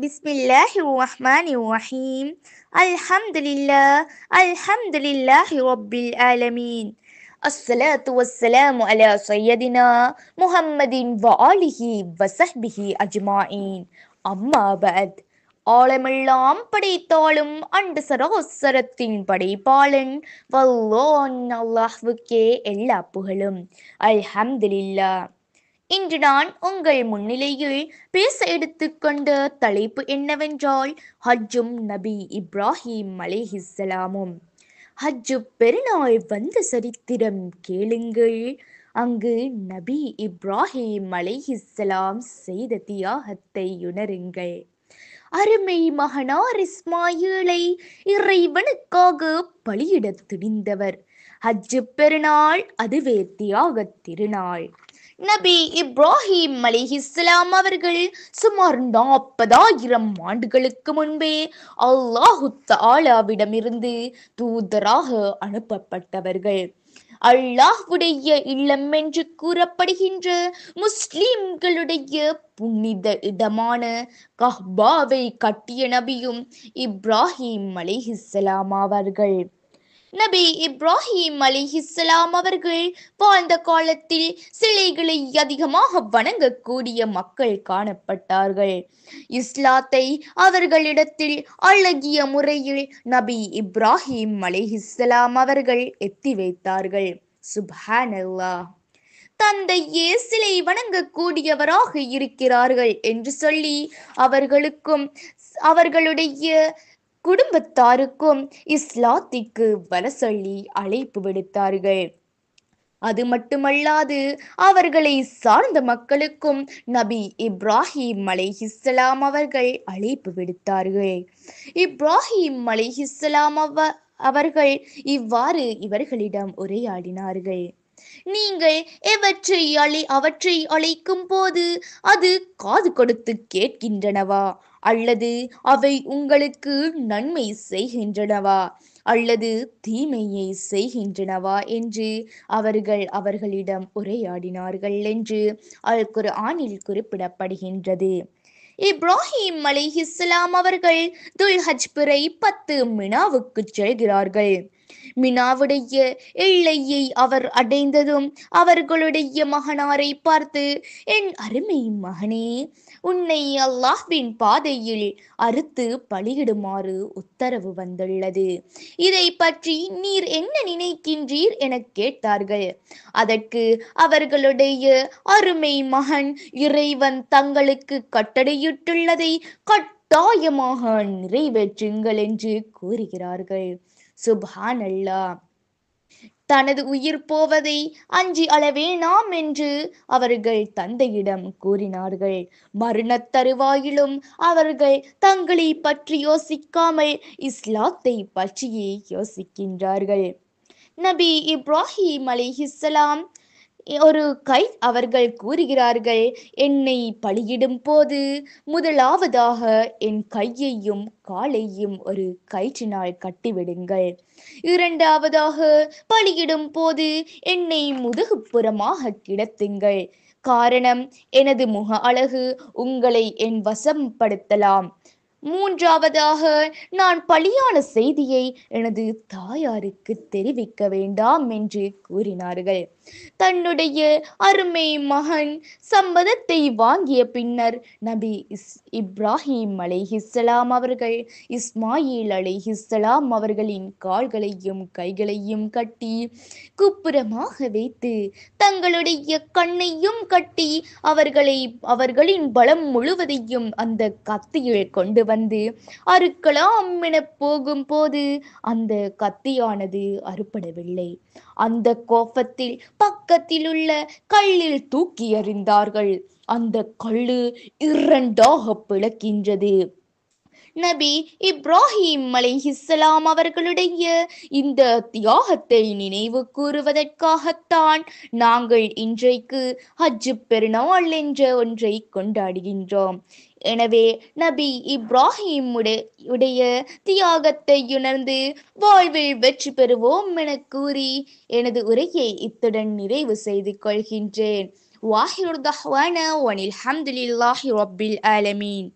Bismillahirrahmanirrahim. Alhamdulillahi Rabbil Alamin. Assalatu wassalamu ala sayyidina Muhammadin wa alihi wa sahbihi ajma'in. அம்மா பஅத். ஆலமெல்லாம் படைத்தாலும் and சராசரத்தின் படைப்பாளன் வல்லோன் அல்லாஹ்வுக்கே எல்லா புகழும். அல்ஹம்துலில்லாஹ். இன்று நான் உங்கள் முன்னிலையில் பேச எடுத்துக்கொண்ட தலைப்பு என்னவென்றால் ஹஜ்ஜும் நபி இப்ராஹிம் அலைஹிஸ்ஸலாமும். ஹஜ்ஜு பெருநாள் வந்த சரித்திரம் கேளுங்கள். அங்கு நபி இப்ராஹிம் அலைஹிஸ்ஸலாம் செய்த தியாகத்தை உணருங்கள். அருமை மகனார் இஸ்மாயிலை இறைவனுக்காக பலியிடத் துணிந்தவர். ஹஜ்ஜு பெருநாள் அதுவே தியாகத் திருநாள். நபி இப்ராஹிம் அலைஹிஸ்ஸலாம் அவர்கள் சுமார் 40,000 ஆண்டுகளுக்கு முன்பே அல்லாஹு தஆலாவிடமிருந்து தூதராக அனுப்பப்பட்டவர்கள். அல்லாஹ்வுடைய இல்லம் என்று கூறப்படுகின்ற முஸ்லிம்களுடைய புனித இடமான கஹ்பாவை கட்டிய நபியும் இப்ராஹிம் அலைஹிஸ்ஸலாம் அவர்கள். நபி இப்ராஹிம் அலைஹிஸ்ஸலாம் அவர்கள் வாழ்ந்த காலத்தில் சிலைகளை அதிகமாக வணங்கக்கூடிய மக்கள் காணப்பட்டார்கள். இஸ்லாத்தை அவர்களிடத்தில் அழகிய முறையில் நபி இப்ராஹிம் அலைஹிஸ்ஸலாம் அவர்கள் எத்தி வைத்தார்கள். சுப்ஹானல்லாஹ். தந்தையே சிலை வணங்கக்கூடியவராக இருக்கிறார்கள் என்று சொல்லி அவர்களுக்கும் அவர்களுடைய குடும்பத்தாருக்கும் இஸ்லாத்திற்கு வர சொல்லி அழைப்பு விடுத்தார்கள். அது மட்டுமல்லாது அவர்களை சார்ந்த மக்களுக்கும் நபி இப்ராஹிம் அலைஹிஸ்ஸலாம் அவர்கள் அழைப்பு விடுத்தார்கள். இப்ராஹிம் அலைஹிஸ்ஸலாம் அவர்கள் இவ்வாறு இவர்களிடம் உரையாடினார்கள். நீங்கள் அவற்றை அழைக்கும் போது அது காது கொடுத்து கேட்கின்றனவா, அல்லது அவை உங்களுக்கு நன்மை செய்கின்றனவா அல்லது தீமையை செய்கின்றனவா என்று அவர்களிடம் உரையாடினார்கள் என்று அல் குர்ஆனில் குறிப்பிடப்படுகின்றது. இப்ராஹிம் அலைஹிஸ்ஸலாம் அவர்கள் துல்ஹஜ் பிறை 10 மினாவுக்கு செல்கிறார்கள். மினாவுடைய எல்லையை அவர் அடைந்ததும் அவர்களுடைய மகனாரை பார்த்து, என் அருமை மகனே, உன்னை அல்லாஹ்வின் பாதையில் அறுத்து பலியிடுமாறு உத்தரவு வந்துள்ளது. இதை பற்றி நீர் என்ன நினைக்கின்றீர் என கேட்டார்கள். அதற்கு அவர்களுடைய அருமை மகன், இறைவன் தங்களுக்கு கட்டளையிட்டுள்ளதை கட்டாயமாக நிறைவேற்றுங்கள் என்று கூறுகிறார்கள். சுப்ஹானல்லாஹ். தனது உயிர் போவதை அஞ்சி அளவேனாம் என்று அவர்கள் தந்தையிடம் கூறினார்கள். மரணத் தருவாயிலும் அவர்கள் தங்களை பற்றி யோசிக்காமல் இஸ்லாத்தை பற்றியே யோசிக்கின்றார்கள். நபி இப்ராஹிம் அலைஹிஸ்ஸலாம் அவர்கள் கூறுகிறார்கள், என்னை பலியிடும் போது முதலாவதாக என் கையையும் காலையும் ஒரு கயிற்றினால் கட்டிவிடுங்கள். இரண்டாவதாக பலியிடும் போது என்னை முதுகுப்புறமாக கிடத்துங்கள். காரணம், எனது முக அழகு உங்களை என் வசப்படுத்தலாம். மூன்றாவதாக நான் பலியான செய்தியை எனது தாயாருக்கு தெரிவிக்க வேண்டாம் என்று கூறினார்கள். தன்னுடைய அருமை மகன் சம்மதத்தை வாங்கிய பின்னர் நபி இப்ராஹிம் அலைஹிஸ்ஸலாம் அவர்கள் இஸ்மாயில் அலைஹிஸ்ஸலாம் அவர்களின் கால்களையும் கைகளையும் கட்டி குப்புறமாக வைத்து தங்களுடைய கண்ணையும் கட்டி அவர்களின் பலம் முழுவதையும் அந்த கத்தியில் கொண்டு வந்து அறுக்கலாம் என போகும்போது அந்த கத்தியானது அறுபடவில்லை. அந்த கோபத்தில் பக்கத்தில் உள்ள கல்லில் தூக்கி எறிந்தார்கள். அந்த கல்லு 2ஆக பிளக்கின்றது. நபி இப்ராஹிம் அலைஹிஸ்ஸலாம் அவர்களுடைய இந்த தியாகத்தை நினைவு கூறுவதற்காகத்தான் நாங்கள் இன்றைக்கு ஹஜ் பெருநாள் என்ற ஒன்றை கொண்டாடுகின்றோம். எனவே நபி இப்ராஹிம் உடைய தியாகத்தை உணர்ந்து வாழ்வில் வெற்றி பெறுவோம் என கூறி எனது உரையை இத்துடன் நிறைவு செய்து கொள்கின்றேன். வாஹிர் தஹ்வானா வனில் ஹம்துலில்லாஹி ரப்பில் ஆலமீன்.